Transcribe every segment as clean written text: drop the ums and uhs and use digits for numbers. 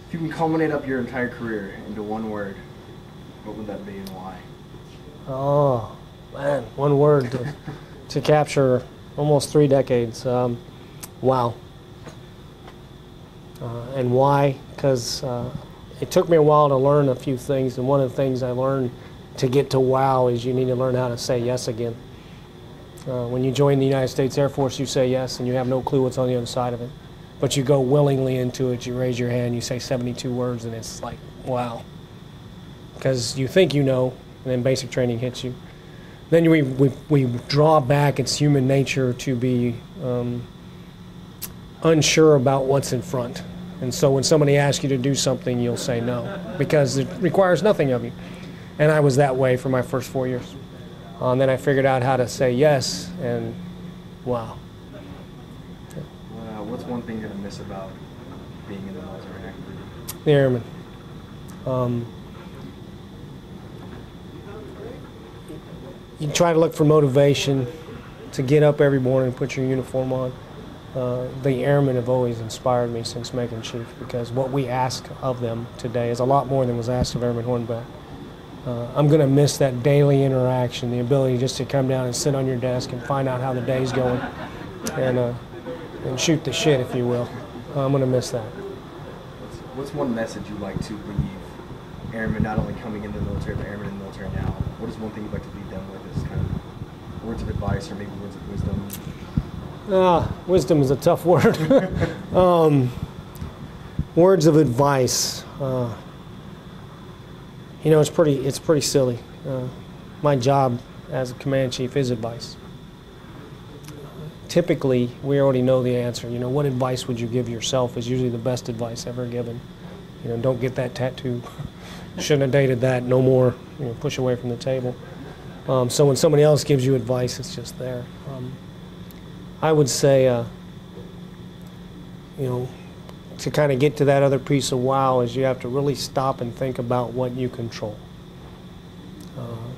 If you can culminate up your entire career into one word, what would that be and why? Oh, man, one word to capture almost 3 decades. Wow. And why? Because it took me a while to learn a few things, and one of the things I learned to get to wow is you need to learn how to say yes again. When you join the United States Air Force, you say yes, and you have no clue what's on the other side of it. But you go willingly into it, you raise your hand, you say 72 words, and it's like, wow. Because you think you know, and then basic training hits you. Then we draw back, it's human nature to be unsure about what's in front. And so when somebody asks you to do something, you'll say no, because it requires nothing of you. And I was that way for my first 4 years. And then I figured out how to say yes, and wow. What's one thing you're going to miss about being in the military active duty? The airmen. You try to look for motivation to get up every morning and put your uniform on. The airmen have always inspired me since making chief, because what we ask of them today is a lot more than was asked of Airman Hornback. I'm going to miss that daily interaction, the ability just to come down and sit on your desk and find out how the day's going, and shoot the shit, if you will. I'm going to miss that. What's one message you'd like to leave airmen, not only coming into the military, but airmen in the military now? What is one thing you'd like to leave them with as kind of words of advice or maybe words of wisdom? Wisdom is a tough word. Words of advice. You know, it's pretty silly. My job as a command chief is advice. Typically, we already know the answer. You know, what advice would you give yourself is usually the best advice ever given. You know, don't get that tattoo. Shouldn't have dated that. No more. You know, push away from the table. So when somebody else gives you advice, it's just there. I would say, you know, to kind of get to that other piece of wow is you have to really stop and think about what you control.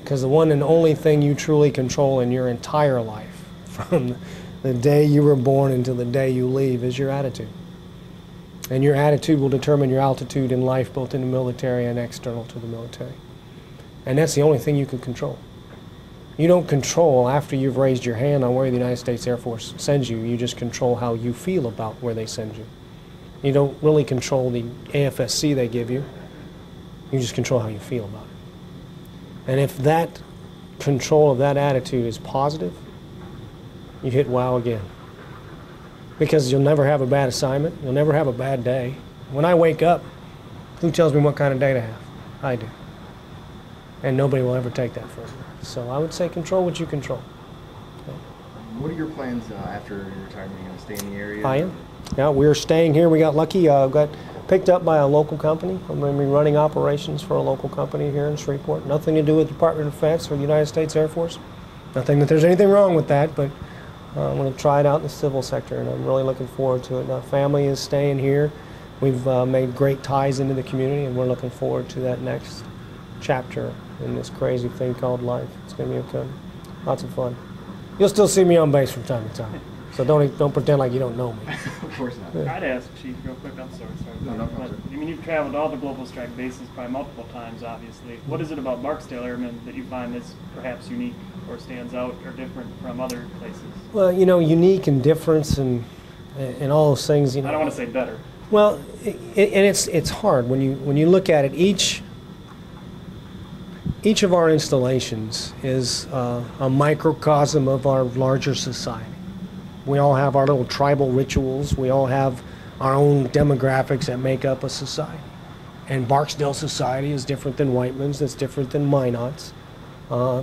Because the one and only thing you truly control in your entire life, from the day you were born until the day you leave, is your attitude. And your attitude will determine your altitude in life, both in the military and external to the military. And that's the only thing you can control. You don't control after you've raised your hand on where the United States Air Force sends you. You just control how you feel about where they send you. You don't really control the AFSC they give you. You just control how you feel about it. And if that control of that attitude is positive, you hit wow again. Because you'll never have a bad assignment. You'll never have a bad day. When I wake up, who tells me what kind of day to have? I do. And nobody will ever take that from me. So I would say control what you control. Okay. What are your plans after your retirement? Are you going to stay in the area? I am. Yeah, we're staying here. We got lucky. Got picked up by a local company. I'm going to be running operations for a local company here in Shreveport. Nothing to do with the Department of Defense or the United States Air Force. Nothing that there's anything wrong with that, but I'm going to try it out in the civil sector, and I'm really looking forward to it. Our family is staying here. We've made great ties into the community, and we're looking forward to that next chapter in this crazy thing called life. It's going to be okay. Lots of fun. You'll still see me on base from time to time, so don't pretend like you don't know me. Of course not. Yeah. I'd ask, Chief, real quick. I'm sorry. No, but, I mean, you've traveled all the global strike bases probably multiple times, obviously. What is it about Barksdale Airmen that you find is perhaps unique or stands out or different from other places? Well, you know, unique and difference and all those things. You know, I don't want to say better. Well, and it's hard when you look at it. Each of our installations is a microcosm of our larger society. We all have our little tribal rituals. We all have our own demographics that make up a society. And Barksdale society is different than Whiteman's. It's different than Minot's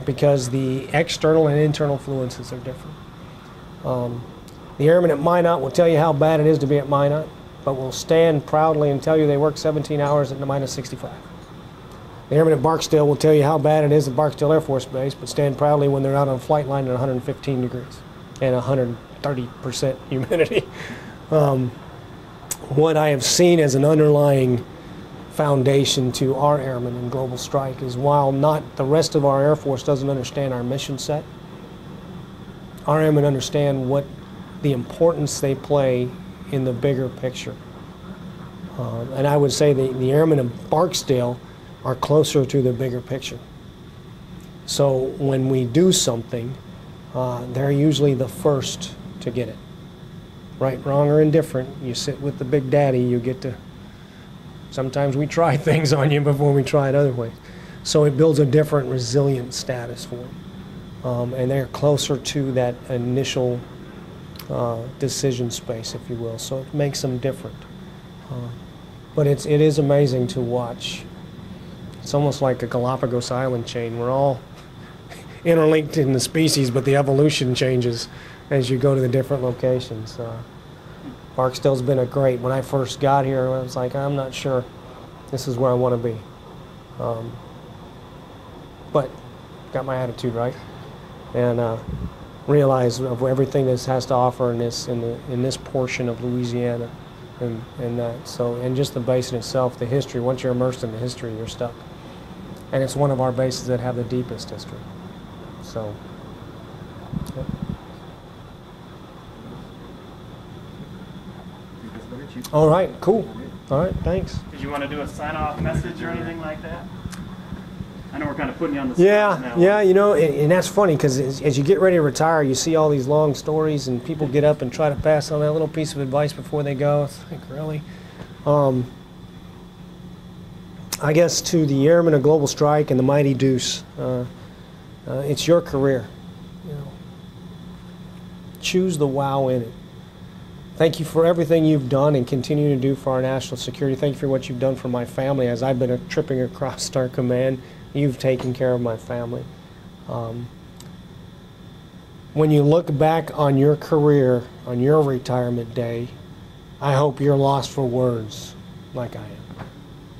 because the external and internal influences are different. The airmen at Minot will tell you how bad it is to be at Minot, but will stand proudly and tell you they work 17 hours at minus 65. The airmen at Barksdale will tell you how bad it is at Barksdale Air Force Base, but stand proudly when they're out on a flight line at 115 degrees and 130% humidity. What I have seen as an underlying foundation to our airmen in global strike is while not the rest of our Air Force doesn't understand our mission set, our airmen understand what the importance they play in the bigger picture. And I would say the airmen of Barksdale are closer to the bigger picture. So when we do something, they're usually the first to get it. Right, wrong, or indifferent, you sit with the big daddy, you get to, sometimes we try things on you before we try it other ways. So it builds a different resilient status for them. And they're closer to that initial decision space, if you will. So it makes them different. But it is amazing to watch. It's almost like a Galapagos island chain. We're all interlinked in the species, but the evolution changes as you go to the different locations. Barksdale's been a great. When I first got here, I was like, I'm not sure this is where I want to be. But got my attitude right, and realized of everything this has to offer in this portion of Louisiana, and that. So, and just the base in itself, the history. Once you're immersed in the history, you're stuck. And it's one of our bases that have the deepest history. So. Yeah. All right, cool. All right, thanks. Did you want to do a sign-off message or anything like that? I know we're kind of putting you on the spot now. Yeah, you know, and that's funny because as you get ready to retire, you see all these long stories, and people get up and try to pass on that little piece of advice before they go. It's like, really? I guess to the Airmen of Global Strike and the Mighty Deuce, it's your career. You know, choose the wow in it. Thank you for everything you've done and continue to do for our national security. Thank you for what you've done for my family. As I've been tripping across Star Command, you've taken care of my family. When you look back on your career, on your retirement day, I hope you're lost for words like I am.